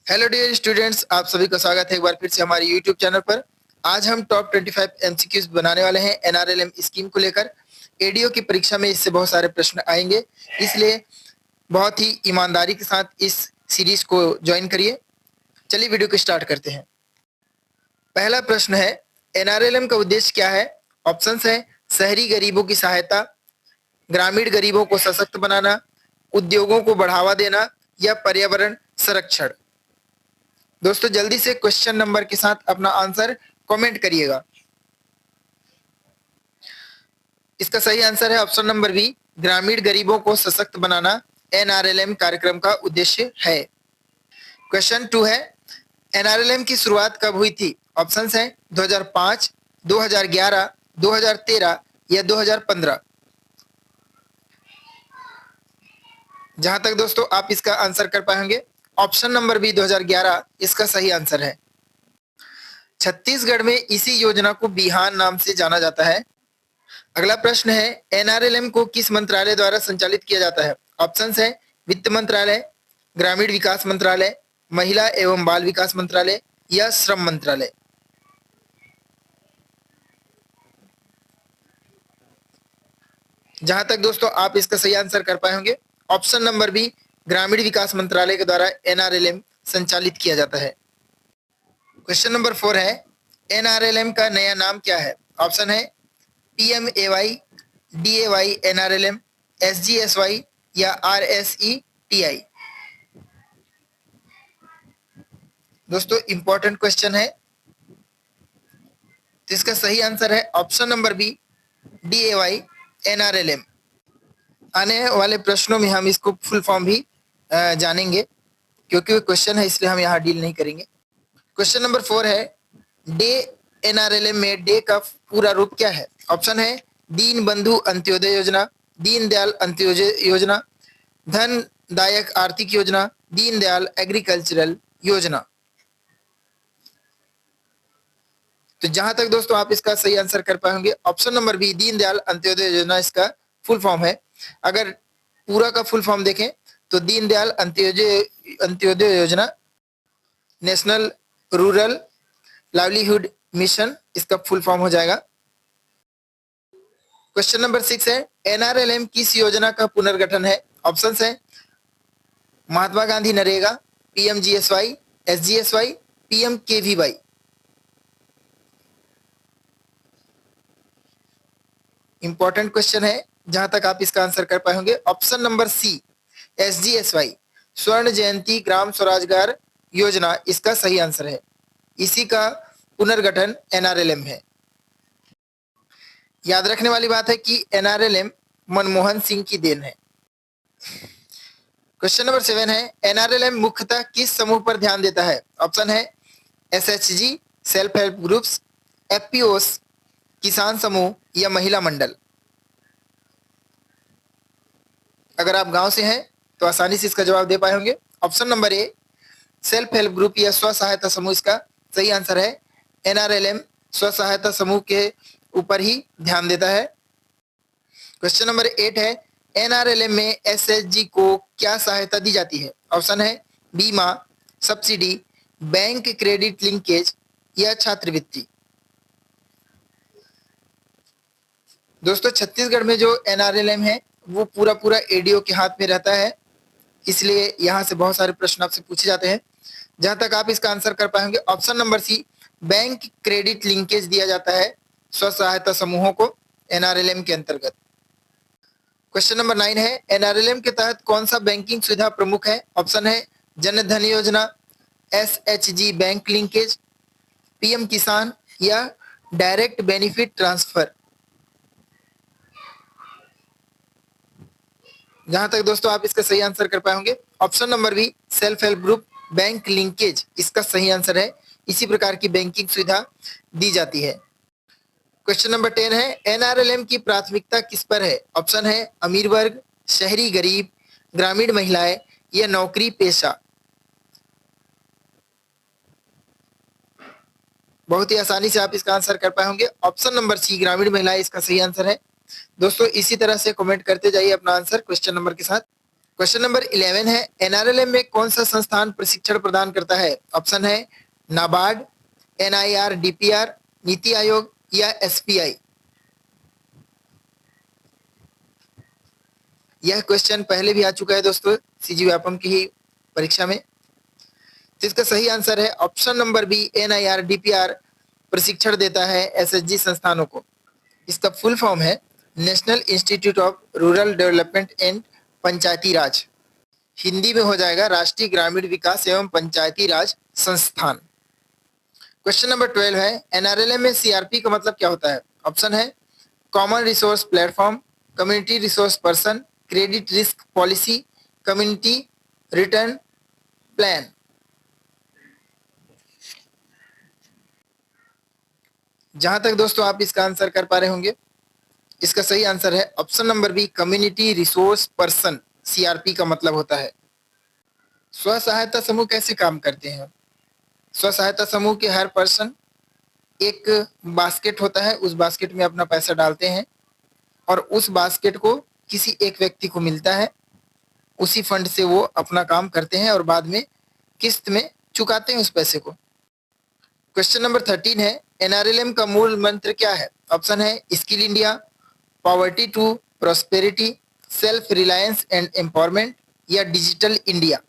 Hello dear students, आप सभी का स्वागत है एक बार फिर से हमारे यूट्यूब चैनल पर। आज हम टॉप 25 एमसीक्यूज बनाने वाले हैं एनआरएलएम स्कीम को लेकर। एडीओ की परीक्षा में इससे बहुत सारे प्रश्न आएंगे, इसलिए बहुत ही ईमानदारी के साथ इस सीरीज को ज्वाइन करिए। चलिए वीडियो को स्टार्ट करते हैं। पहला प्रश्न है, एनआरएलएम का उद्देश्य क्या है? ऑप्शंस है शहरी गरीबों की सहायता, ग्रामीण गरीबों को सशक्त बनाना, उद्योगों को बढ़ावा देना या पर्यावरण संरक्षण। दोस्तों जल्दी से क्वेश्चन नंबर के साथ अपना आंसर कमेंट करिएगा। इसका सही आंसर है ऑप्शन नंबर बी, ग्रामीण गरीबों को सशक्त बनाना एनआरएलएम कार्यक्रम का उद्देश्य है। क्वेश्चन 2 है, एनआरएलएम की शुरुआत कब हुई थी? ऑप्शंस हैं 2005, 2011, 2013 या 2015। जहां तक दोस्तों आप इसका आंसर कर पाएंगे, ऑप्शन नंबर बी 2011 इसका सही आंसर है। छत्तीसगढ़ में इसी योजना को बिहान नाम से जाना जाता है। अगला प्रश्न है, एनआरएलएम को किस मंत्रालय द्वारा संचालित किया जाता है? ऑप्शंस है वित्त मंत्रालय, ग्रामीण विकास मंत्रालय, महिला एवं बाल विकास मंत्रालय या श्रम मंत्रालय। जहां तक दोस्तों आप इसका सही आंसर कर पाए होंगे, ऑप्शन नंबर बी, ग्रामीण विकास मंत्रालय के द्वारा एनआरएलएम संचालित किया जाता है। क्वेश्चन नंबर 4 है, एनआरएलएम का नया नाम क्या है? ऑप्शन है पीएमएवाई, डीएवाई एनआरएलएम, एसजीएसवाई या आरएसईटीआई। दोस्तों इंपॉर्टेंट क्वेश्चन है, तो इसका सही आंसर है ऑप्शन नंबर बी, डीएवाई एनआरएलएम। आने वाले प्रश्नों में हम इसको फुल फॉर्म भी जानेंगे, क्योंकि वो क्वेश्चन है इसलिए हम यहाँ डील नहीं करेंगे। क्वेश्चन नंबर 4 है, डे एनआरएलएम में डे का पूरा रूप क्या है? ऑप्शन है दीन बंधु अंत्योदय योजना, दीनदयाल अंत्योदय योजना, धन दायक आर्थिक योजना, दीनदयाल एग्रीकल्चरल योजना। तो जहां तक दोस्तों आप इसका सही आंसर कर पाएंगे, option number B, Deendayal Antyodaya Yojana इसका फुल फॉर्म है। अगर पूरा का फुल फॉर्म देखें तो दीनदयाल अंत्योदय योजना नेशनल रूरल लाइवलीहुड मिशन इसका फुल फॉर्म हो जाएगा। क्वेश्चन नंबर 6 है, एनआरएलएम किस योजना का पुनर्गठन है? ऑप्शंस है Mahatma Gandhi NREGA, PMGSY, SGSY, PMKVY. Important question है, जहां तक आप इसका आंसर कर पाए होंगे, ऑप्शन नंबर सी, एसजीएसवाई स्वर्ण जयंती ग्राम स्वरोजगार योजना इसका सही आंसर है। इसी का पुनर्गठन एनआरएलएम है। याद रखने वाली बात है कि एनआरएलएम मनमोहन सिंह की देन है। क्वेश्चन नंबर 7 है, एनआरएलएम मुख्यतः किस समूह पर ध्यान देता है? ऑप्शन है एसएचजी, सेल्फ हेल्प ग्रुप्स, एफपीओस, किसान समूह या महिला मंडल। अगर आप गांव से हैं तो आसानी से इसका जवाब दे पाए होंगे। Option number A, self help group या स्व सहायता समूह इसका सही आंसर है। एनआरएलएम स्व सहायता समूह के ऊपर ही ध्यान देता है। क्वेश्चन नंबर 8 है, एनआरएलएम में एसएचजी को क्या सहायता दी जाती है? ऑप्शन है बीमा, सब्सिडी, बैंक क्रेडिट लिंकेज या छात्रवृत्ति। दोस्तों छत्तीसगढ़ में जो एनआरएलएम है वो पूरा एडीओ के हाथ में रहता है, इसलिए यहाँ से बहुत सारे प्रश्न आपसे पूछे जाते हैं। जहां तक आप इसका आंसर कर पाएंगे, option number C, bank credit linkage दिया जाता है स्व सहायता समूहों को एनआरएलएम के अंतर्गत। क्वेश्चन नंबर 9 है, एनआरएलएम के तहत कौन सा बैंकिंग सुविधा प्रमुख है? ऑप्शन है जन धन योजना, एसएचजी बैंक लिंकेज, पीएम किसान या डायरेक्ट बेनिफिट ट्रांसफर। जहां तक दोस्तों आप इसका सही आंसर कर पाए होंगे, option number B, self help group bank linkage इसका सही आंसर है। इसी प्रकार की बैंकिंग सुविधा दी जाती है। क्वेश्चन नंबर 10 है, एनआरएलएम की प्राथमिकता किस पर है? ऑप्शन है अमीर वर्ग, शहरी गरीब, ग्रामीण महिलाएं या नौकरी पेशा। बहुत ही आसानी से आप इसका आंसर कर पाए होंगे, ऑप्शन नंबर सी, ग्रामीण महिलाएं इसका सही आंसर है। दोस्तों इसी तरह से कमेंट करते जाइए अपना आंसर क्वेश्चन नंबर के साथ। क्वेश्चन नंबर 11 है, एनआरएलएम में कौन सा संस्थान प्रशिक्षण प्रदान करता है? ऑप्शन है नाबार्ड, एनआईआर, डीपीआर, नीति आयोग या एसपीआई। यह क्वेश्चन पहले भी आ चुका है दोस्तों सीजी व्यापम की ही परीक्षा में। तो इसका सही आंसर है option number b, NIR DPR प्रशिक्षण देता है एसएचजी संस्थानों को। इसका फुल फॉर्म है national institute of rural development and Panchayati Raj. Hindi में हो जाएगा राष्ट्रीय ग्रामीण विकास एवं पंचायती राज संस्थान। क्वेश्चन नंबर 12 है, एनआरएलएम में सीआरपी का मतलब क्या होता है? ऑप्शन है common resource platform, community resource person, credit risk policy, community return plan. जहां तक दोस्तों आप इसका आंसर कर पा रहे होंगे, इसका सही आंसर है option number B, community resource person. CRP का मतलब होता है। स्व सहायता समूह कैसे काम करते हैं? स्व सहायता समूह के हर पर्सन एक बास्केट होता है, उस बास्केट में अपना पैसा डालते हैं और उस बास्केट को किसी एक व्यक्ति को मिलता है। उसी फंड से वो अपना काम करते हैं और बाद में किस्त में चुकाते हैं उस पैसे को। क्वेश्चन नंबर 13 है, एनआरएलएम का मूल मंत्र क्या है? ऑप्शन है skill India, poverty to prosperity, self reliance and empowerment या डिजिटल इंडिया।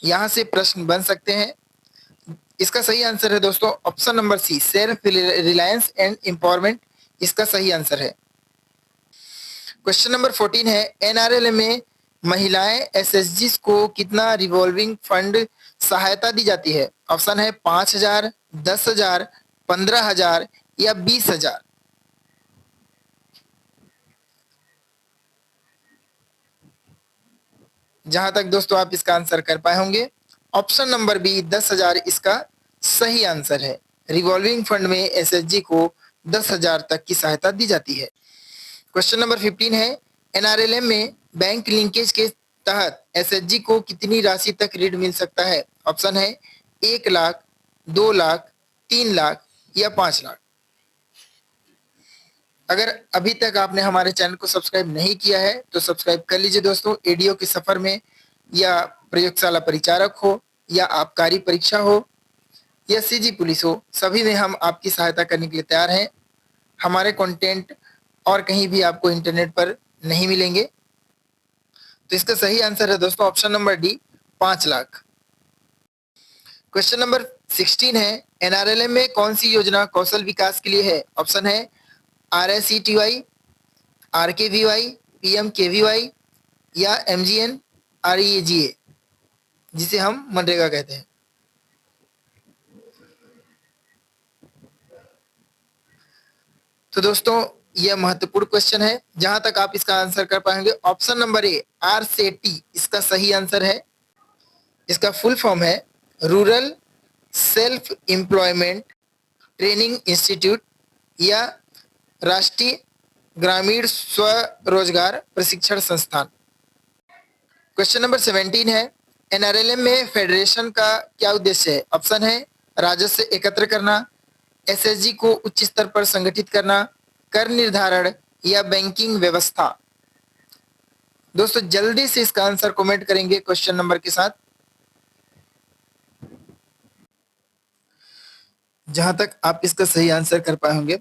यहां से प्रश्न बन सकते हैं। इसका सही आंसर है दोस्तों option number C, self reliance and empowerment. इसका सही आंसर है। क्वेश्चन नंबर 14 है, एनआरएलएम में महिलाएं एसएचजी को कितना रिवॉल्विंग फंड सहायता दी जाती है? ऑप्शन है 5,000, 10,000, 15,000 या 20,000। जहां तक दोस्तों आप इसका आंसर कर पाए होंगे, ऑप्शन नंबर बी 10,000 इसका सही आंसर है। रिवॉल्विंग फंड में एसएचजी को 10,000 तक की सहायता दी जाती है। क्वेश्चन नंबर 15 है, एनआरएलएम में बैंक लिंकेज के तहत एसएचजी को कितनी राशि तक ऋण मिल सकता है? ऑप्शन है 1,00,000, 2,00,000, 3,00,000 या 5,00,000। अगर अभी तक आपने हमारे चैनल को सब्सक्राइब नहीं किया है तो सब्सक्राइब कर लीजिए दोस्तों। एडीओ के सफर में या प्रयोगशाला परिचारक हो या आबकारी परीक्षा हो या सीजी पुलिस हो, सभी में हम आपकी सहायता करने के लिए तैयार हैं। हमारे कंटेंट और कहीं भी आपको इंटरनेट पर नहीं मिलेंगे। तो इसका सही आंसर है दोस्तों option number D, 5,00,000। Question number 16 है, एनआरएलएम में कौन सी योजना कौशल विकास के लिए है? ऑप्शन है आरएसईटीवाई, आरकेवीवाई, पीएमकेवीवाई या एमजीएन आरईजीए, जिसे हम मनरेगा कहते हैं। तो दोस्तों यह महत्वपूर्ण क्वेश्चन है। जहां तक आप इसका आंसर कर पाएंगे, ऑप्शन नंबर ए, आर से टी इसका सही आंसर है। इसका फुल फॉर्म है rural self employment training institute या राष्ट्रीय ग्रामीण स्वरोजगार प्रशिक्षण संस्थान। क्वेश्चन नंबर 17 है, एनआरएलएम में फेडरेशन का क्या उद्देश्य है? ऑप्शन है राजस्व एकत्र करना, एसएचजी को उच्च स्तर पर संगठित करना, कर निर्धारण या बैंकिंग व्यवस्था। दोस्तों जल्दी से इसका आंसर कमेंट करेंगे क्वेश्चन नंबर के साथ। जहां तक आप इसका सही आंसर कर पाए होंगे,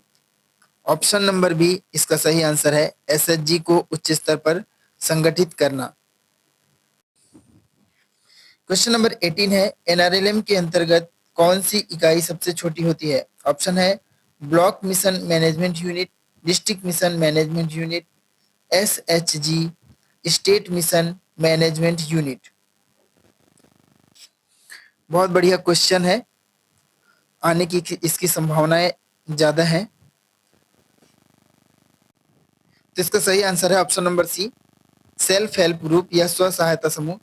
ऑप्शन नंबर बी इसका सही आंसर है, एसएचजी को उच्च स्तर पर संगठित करना। क्वेश्चन नंबर 18 है, एनआरएलएम के अंतर्गत कौन सी इकाई सबसे छोटी होती है? ऑप्शन है block mission management unit, district mission management unit, SHG, state mission management unit. बहुत बढ़िया क्वेश्चन है, आने की इसकी संभावनाएं ज्यादा हैं। तो इसका सही आंसर है option number C, self help group या स्व सहायता समूह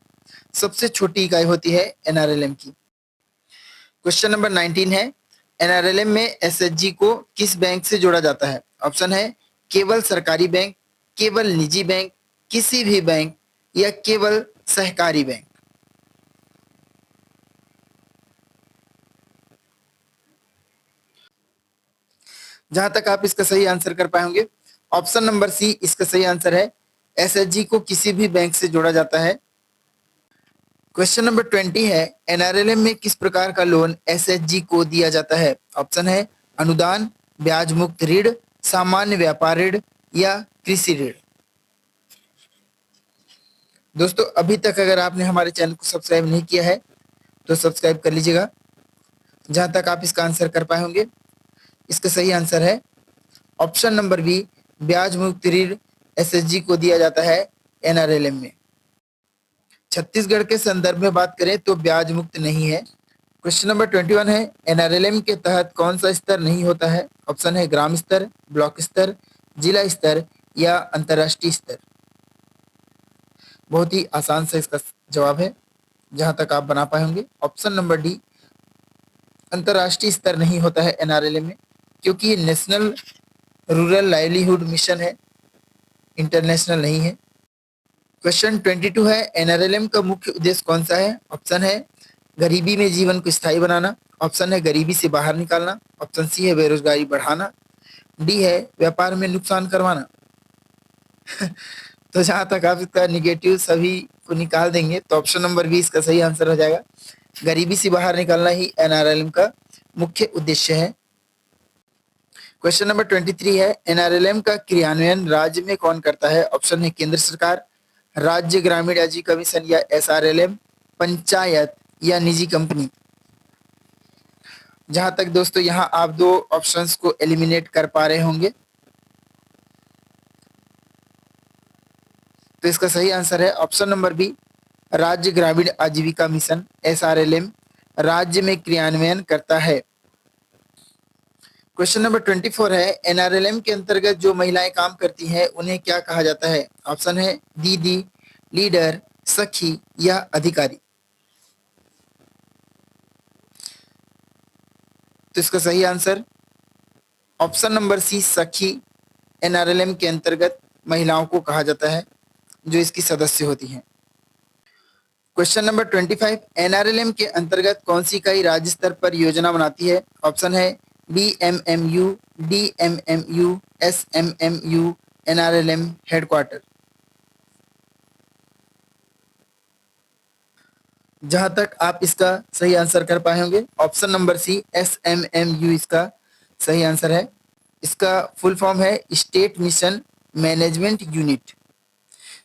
सबसे छोटी इकाई होती है एनआरएलएम की। क्वेश्चन नंबर 19 है, एनआरएलएम में एसएचजी को किस बैंक से जोड़ा जाता है? ऑप्शन है केवल सरकारी बैंक, केवल निजी बैंक, किसी भी बैंक या केवल सहकारी बैंक। जहां तक आप इसका सही आंसर कर पाएंगे, ऑप्शन नंबर सी इसका सही आंसर है। एसएचजी को किसी भी बैंक से जोड़ा जाता है। क्वेश्चन नंबर 20 है, एनआरएलएम में किस प्रकार का लोन एसएचजी को दिया जाता है? ऑप्शन है अनुदान, ब्याज मुक्त ऋण, सामान्य व्यापार ऋण या कृषि ऋण। दोस्तों अभी तक अगर आपने हमारे चैनल को सब्सक्राइब नहीं किया है तो सब्सक्राइब कर लीजिएगा, जहां तक आप इसका आंसर कर पाए होंगे। इसका सही आंसर है ऑप्शन नंबर बी, ब्याज मुक्त ऋण एसएचजी को दिया जाता है एनआरएलएम में। छत्तीसगढ़ के संदर्भ में बात करें तो ब्याज मुक्त नहीं है। क्वेश्चन नंबर 21 है, एनआरएलएम के तहत कौन सा स्तर नहीं होता है? ऑप्शन है ग्राम स्तर, ब्लॉक स्तर, जिला स्तर या अंतर्राष्ट्रीय स्तर। बहुत ही आसान सा इसका जवाब है, जहां तक आप बना पाए होंगे। ऑप्शन नंबर डी, अंतर्राष्ट्रीय स्तर नहीं होता है एनआरएलएम में, क्योंकि ये नेशनल रूरल लाइवलीहुड मिशन है, इंटरनेशनल नहीं है। क्वेश्चन 22 है, एनआरएलएम का मुख्य उद्देश्य कौन सा है? ऑप्शन है गरीबी में जीवन को स्थायी बनाना, ऑप्शन है गरीबी से बाहर निकालना, ऑप्शन सी है बेरोजगारी बढ़ाना, डी है व्यापार में नुकसान करवाना। तो जहां तक आप इसका निगेटिव सभी को निकाल देंगे तो ऑप्शन नंबर बी इसका सही आंसर हो जाएगा। गरीबी से बाहर निकालना ही एनआरएलएम का मुख्य उद्देश्य है। क्वेश्चन नंबर 23 है, एनआरएलएम का क्रियान्वयन राज्य में कौन करता है? ऑप्शन है केंद्र सरकार, राज्य ग्रामीण आजीविका मिशन या एसआरएलएम, पंचायत या निजी कंपनी। जहां तक दोस्तों यहां आप दो ऑप्शंस को एलिमिनेट कर पा रहे होंगे, तो इसका सही आंसर है ऑप्शन नंबर बी, राज्य ग्रामीण आजीविका मिशन एसआरएलएम राज्य में क्रियान्वयन करता है। क्वेश्चन नंबर 24 है, एनआरएलएम के अंतर्गत जो महिलाएं काम करती हैं उन्हें क्या कहा जाता है? ऑप्शन है दीदी, लीडर, सखी या अधिकारी। तो इसका सही आंसर ऑप्शन नंबर सी, सखी एनआरएलएम के अंतर्गत महिलाओं को कहा जाता है जो इसकी सदस्य होती हैं। क्वेश्चन नंबर 25, एनआरएलएम के अंतर्गत कौन सी इकाई राज्य स्तर पर योजना बनाती है? ऑप्शन है बीएमएमयू, डीएमएमयू, एसएमएमयू, एनआरएलएम हेडक्वार्टर। जहां तक आप इसका सही आंसर कर पाए होंगे, ऑप्शन नंबर सी एसएमएमयू इसका सही आंसर है। इसका फुल फॉर्म है स्टेट मिशन मैनेजमेंट यूनिट।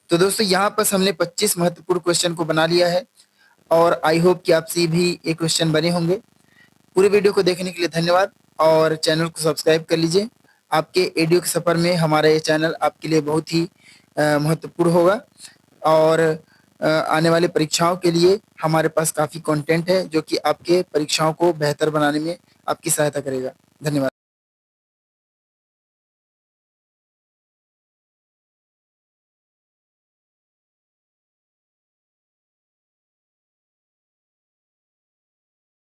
तो दोस्तों यहाँ पर हमने 25 महत्वपूर्ण क्वेश्चन को बना लिया है और आई होप कि आपसे भी ये क्वेश्चन बने होंगे। पूरे वीडियो को देखने के लिए धन्यवाद और चैनल को सब्सक्राइब कर लीजिए। आपके एडियो के सफर में हमारा ये चैनल आपके लिए बहुत ही महत्वपूर्ण होगा और आने वाले परीक्षाओं के लिए हमारे पास काफ़ी कंटेंट है जो कि आपके परीक्षाओं को बेहतर बनाने में आपकी सहायता करेगा। धन्यवाद।